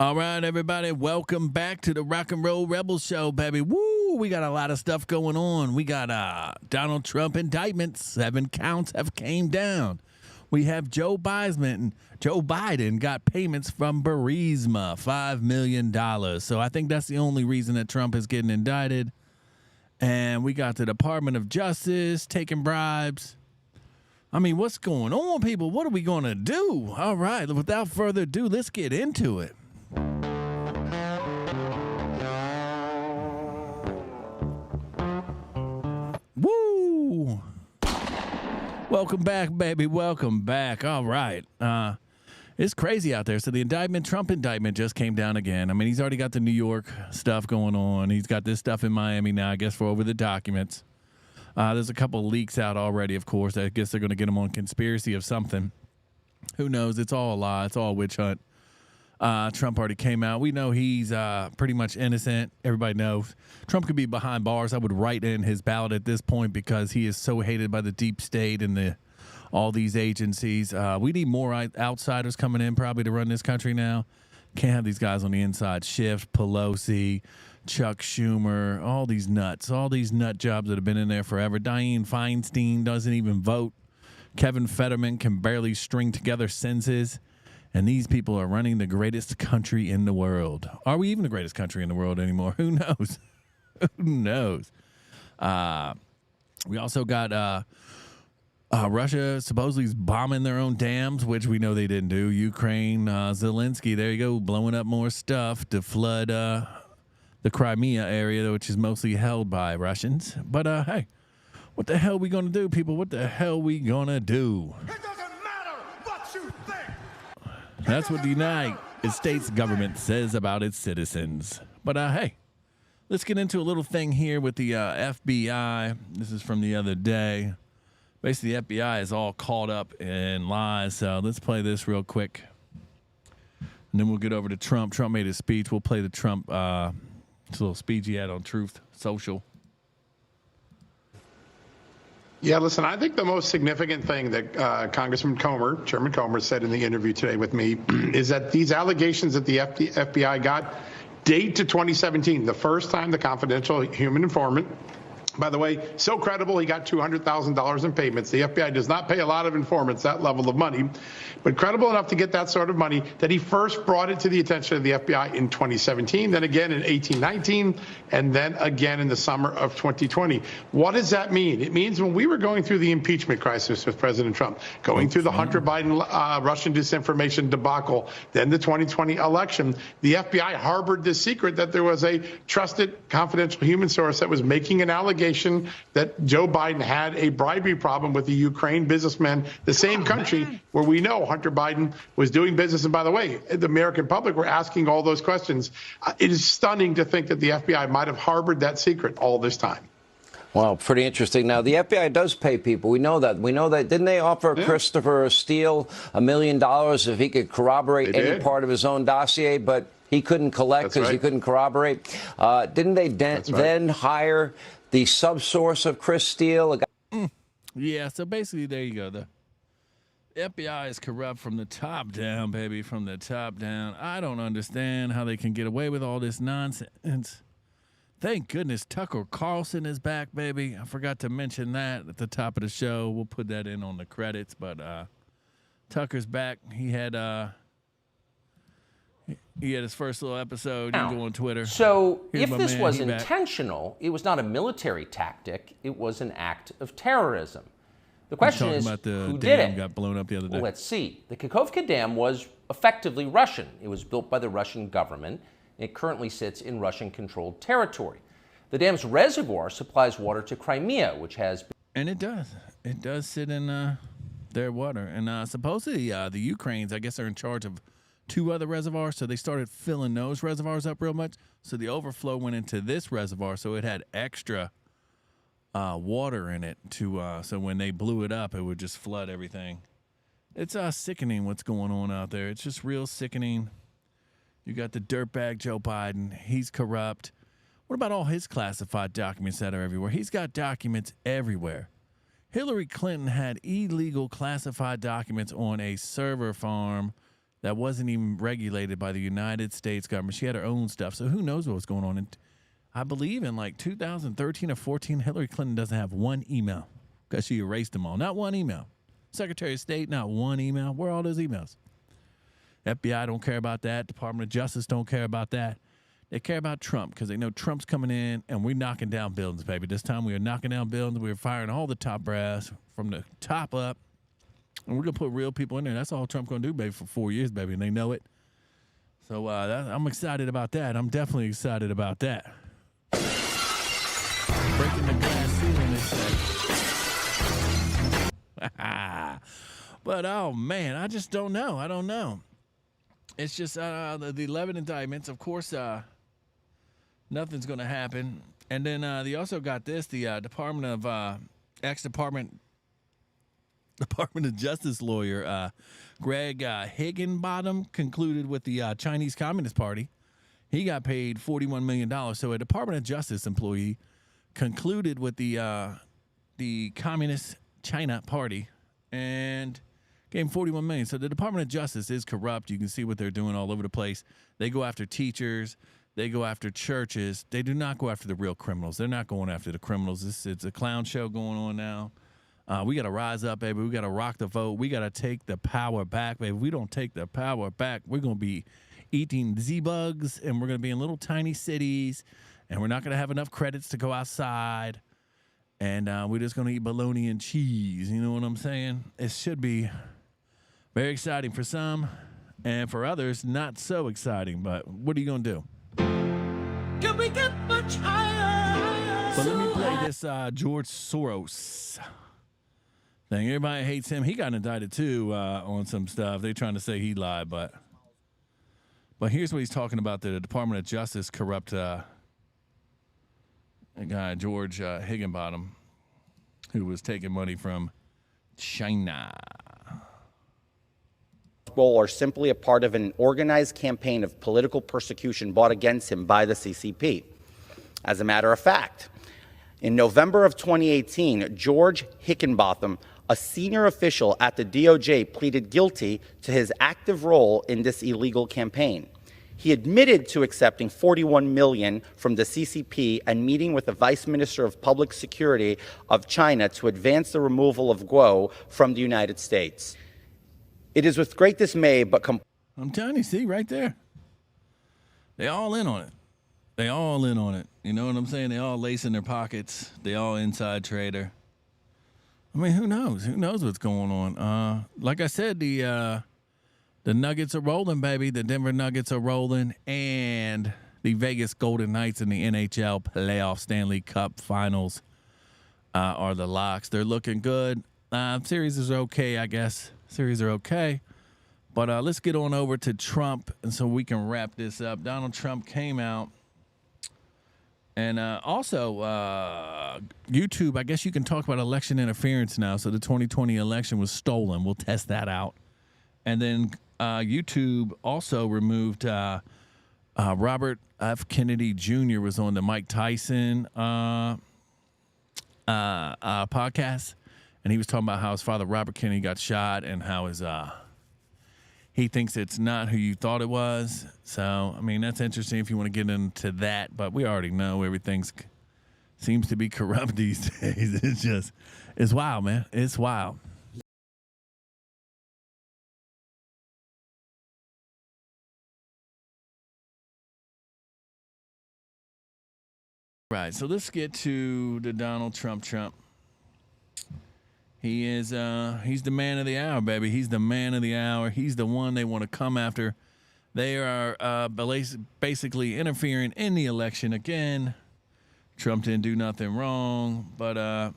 All right, everybody, welcome back to the Rock and Roll Rebel Show, baby. Woo! We got a lot of stuff going on. We got Donald Trump indictment. 7 counts have came down. We have Joe Biden. Joe Biden got payments from Burisma, $5 million. So I think that's the only reason that Trump is getting indicted. And we got the Department of Justice taking bribes. I mean, what's going on, people? What are we going to do? All right, without further ado, let's get into it. Woo! Welcome back, baby. Welcome back. All right. It's crazy out there. So the Trump indictment just came down again. I mean, he's already got the New York stuff going on. He's got this stuff in Miami now, I guess, for over the documents. There's a couple leaks out already, of course. I guess they're going to get him on conspiracy of something. Who knows? It's all a lie. It's all a witch hunt. Trump already came out. We know he's pretty much innocent. Everybody knows. Trump could be behind bars. I would write in his ballot at this point because he is so hated by the deep state and all these agencies. We need more outsiders coming in probably to run this country now. Can't have these guys on the inside. Schiff, Pelosi, Chuck Schumer, all these nut jobs that have been in there forever. Dianne Feinstein doesn't even vote. Kevin Fetterman can barely string together sentences. And these people are running the greatest country in the world. Are we even the greatest country in the world anymore? Who knows? Who knows? We also got Russia supposedly is bombing their own dams, which we know they didn't do. Ukraine, Zelensky, there you go, blowing up more stuff to flood the Crimea area, which is mostly held by Russians. But, hey, what the hell are we going to do, people? What the hell are we going to do? It doesn't matter what you think. That's what the United States government says about its citizens. But, hey, let's get into a little thing here with the FBI. This is from the other day. Basically, the FBI is all caught up in lies. So let's play this real quick. And then we'll get over to Trump. Trump made his speech. We'll play the Trump little speech he had on Truth Social. Yeah, listen, I think the most significant thing that Chairman Comer said in the interview today with me is that these allegations that the FBI got date to 2017, the first time the confidential human informant, by the way, so credible, he got $200,000 in payments. The FBI does not pay a lot of informants that level of money, but credible enough to get that sort of money that he first brought it to the attention of the FBI in 2017, then again in 18-19, and then again in the summer of 2020. What does that mean? It means when we were going through the impeachment crisis with President Trump, going through the Hunter Biden Russian disinformation debacle, then the 2020 election, the FBI harbored this secret that there was a trusted confidential human source that was making an allegation that Joe Biden had a bribery problem with the Ukraine businessman, the same country where we know Hunter Biden was doing business. And by the way, the American public were asking all those questions. It is stunning to think that the FBI might have harbored that secret all this time. Well, pretty interesting. Now, the FBI does pay people. We know that. Didn't they offer Christopher Steele $1 million if he could corroborate any part of his own dossier? But he couldn't collect because he couldn't corroborate. Didn't they then hire the subsource of Chris Steele? Yeah, so basically, there you go. The FBI is corrupt from the top down, baby, from the top down. I don't understand how they can get away with all this nonsense. Thank goodness Tucker Carlson is back, baby. I forgot to mention that at the top of the show. We'll put that in on the credits, but Tucker's back. He had his first little episode. You can go on Twitter. So if this was intentional, it was not a military tactic. It was an act of terrorism. The question is, who did it? Got blown up the other day. Well, let's see. The Kakhovka Dam was effectively Russian. It was built by the Russian government. It currently sits in Russian-controlled territory. The dam's reservoir supplies water to Crimea, which has been... And it does. It does sit in their water. And supposedly the Ukrainians, I guess, are in charge of 2 other reservoirs, so they started filling those reservoirs up real much. So the overflow went into this reservoir, so it had extra water in it so when they blew it up, it would just flood everything. It's sickening what's going on out there. It's just real sickening. You got the dirtbag Joe Biden. He's corrupt. What about all his classified documents that are everywhere? He's got documents everywhere. Hillary Clinton had illegal classified documents on a server farm that wasn't even regulated by the United States government. She had her own stuff. So who knows what was going on? And I believe in like 2013 or 14, Hillary Clinton doesn't have one email because she erased them all. Not one email. Secretary of State, not one email. Where are all those emails? FBI don't care about that. Department of Justice don't care about that. They care about Trump because they know Trump's coming in and we're knocking down buildings, baby. This time we are knocking down buildings. We're firing all the top brass from the top up. And we're going to put real people in there. That's all Trump's going to do, baby, for 4 years, baby. And they know it. So I'm excited about that. I'm definitely excited about that. Breaking the glass ceiling, they say. But, oh, man, I just don't know. I don't know. It's just the 11 indictments. Of course, nothing's going to happen. And then they also got this, the Department of Justice lawyer, Greg Higginbottom, concluded with the Chinese Communist Party. He got paid $41 million. So a Department of Justice employee concluded with the Communist China Party and gave him $41 million. So the Department of Justice is corrupt. You can see what they're doing all over the place. They go after teachers. They go after churches. They do not go after the real criminals. They're not going after the criminals. It's a clown show going on now. We got to rise up, baby. We got to rock the vote. We got to take the power back, baby. If we don't take the power back, we're going to be eating Z-bugs, and we're going to be in little tiny cities, and we're not going to have enough credits to go outside, and we're just going to eat bologna and cheese. You know what I'm saying? It should be very exciting for some, and for others, not so exciting. But what are you going to do? Can we get much higher? But let me play this George Soros thing. Everybody hates him. He got indicted too on some stuff. They're trying to say he lied, but here's what he's talking about: the Department of Justice corrupt guy George Higginbottom, who was taking money from China. Or simply a part of an organized campaign of political persecution brought against him by the CCP. As a matter of fact, in November of 2018, George Higginbotham, a senior official at the DOJ, pleaded guilty to his active role in this illegal campaign. He admitted to accepting $41 million from the CCP and meeting with the Vice Minister of Public Security of China to advance the removal of Guo from the United States. It is with great dismay, but I'm telling you, see, right there. They all in on it. They all in on it. You know what I'm saying? They all lace in their pockets. They all inside trader. I mean, who knows? Who knows what's going on? Like I said, the Nuggets are rolling, baby. The Denver Nuggets are rolling, and the Vegas Golden Knights in the NHL playoff Stanley Cup Finals are the locks. They're looking good. Series is okay, I guess. Series are okay. But let's get on over to Trump, and so we can wrap this up. Donald Trump came out. And also, YouTube, I guess you can talk about election interference now. So the 2020 election was stolen. We'll test that out. And then YouTube also removed Robert F. Kennedy Jr. was on the Mike Tyson podcast. And he was talking about how his father, Robert Kennedy, got shot and how his he thinks it's not who you thought it was. So, I mean, that's interesting if you want to get into that. But we already know everything seems to be corrupt these days. It's wild, man. It's wild. Right, so let's get to the Donald Trump. He is he's the man of the hour, baby. He's the man of the hour. He's the one they want to come after. They are basically interfering in the election again. Trump didn't do nothing wrong, but I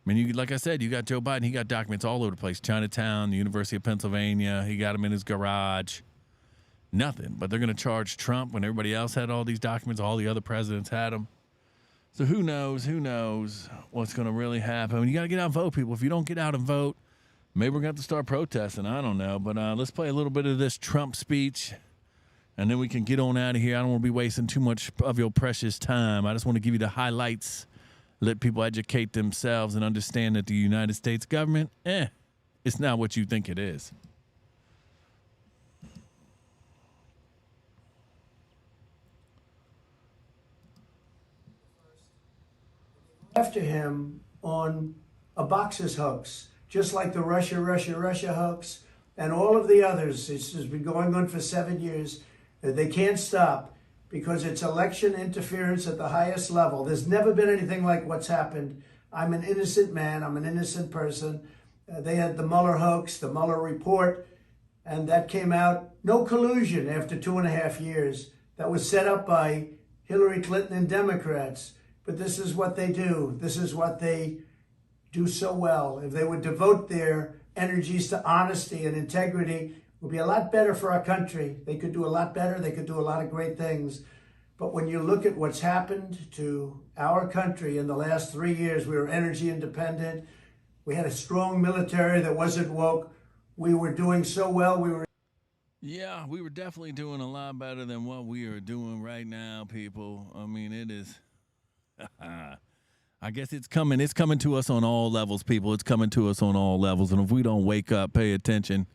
mean, like I said, you got Joe Biden. He got documents all over the place. Chinatown, the University of Pennsylvania. He got them in his garage. Nothing, but they're going to charge Trump when everybody else had all these documents. All the other presidents had them. So who knows what's going to really happen. You got to get out and vote, people. If you don't get out and vote, maybe we're going to have to start protesting. I don't know. But let's play a little bit of this Trump speech, and then we can get on out of here. I don't want to be wasting too much of your precious time. I just want to give you the highlights, let people educate themselves and understand that the United States government, it's not what you think it is. after him on a box's hoax, just like the Russia hoax and all of the others. This has been going on for 7 years. They can't stop because it's election interference at the highest level. There's never been anything like what's happened. I'm an innocent man. I'm an innocent person. They had the Mueller hoax, the Mueller report, and that came out. No collusion after 2.5 years. That was set up by Hillary Clinton and Democrats. But this is what they do. This is what they do so well. If they would devote their energies to honesty and integrity, it would be a lot better for our country. They could do a lot better. They could do a lot of great things. But when you look at what's happened to our country in the last 3 years, we were energy independent. We had a strong military that wasn't woke. We were doing so well. Yeah, we were definitely doing a lot better than what we are doing right now, people. I mean, it is. I guess it's coming. It's coming to us on all levels, people. It's coming to us on all levels. And if we don't wake up, pay attention,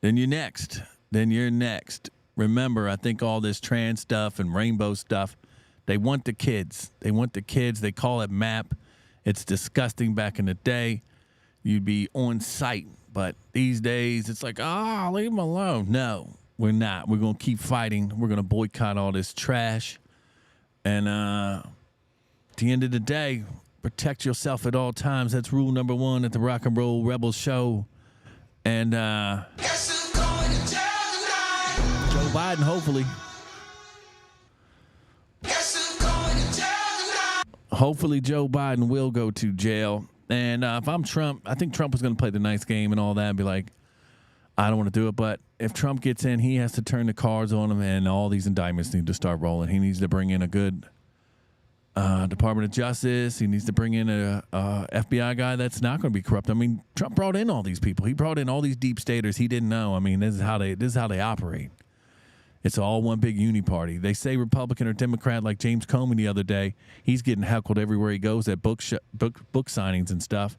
then you're next. Then you're next. Remember, I think all this trans stuff and rainbow stuff, they want the kids. They want the kids. They call it MAP. It's disgusting. Back in the day, you'd be on site. But these days, it's like, leave them alone. No, we're not. We're going to keep fighting. We're going to boycott all this trash. And at the end of the day, protect yourself at all times. That's rule number 1 at the Rock and Roll Rebel Show. And Joe Biden, hopefully. Hopefully Joe Biden will go to jail. And if I'm Trump, I think Trump was going to play the nice game and all that and be like, I don't want to do it. But if Trump gets in, he has to turn the cards on him, and all these indictments need to start rolling. He needs to bring in a good Department of Justice. He needs to bring in a FBI guy that's not going to be corrupt. I mean, Trump brought in all these people. He brought in all these deep staters he didn't know. I mean, this is how they operate. It's all one big uni party. They say Republican or Democrat, like James Comey the other day. He's getting heckled everywhere he goes at book signings and stuff.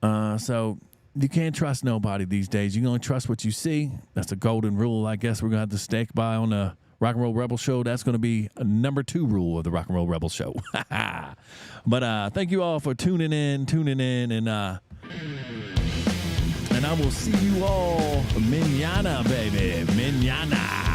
So you can't trust nobody these days. You can only trust what you see. That's a golden rule, I guess we're going to have to stick by on the Rock and Roll Rebel Show. That's going to be a number 2 rule of the Rock and Roll Rebel Show. But thank you all for tuning in, and I will see you all mañana, baby. Mañana.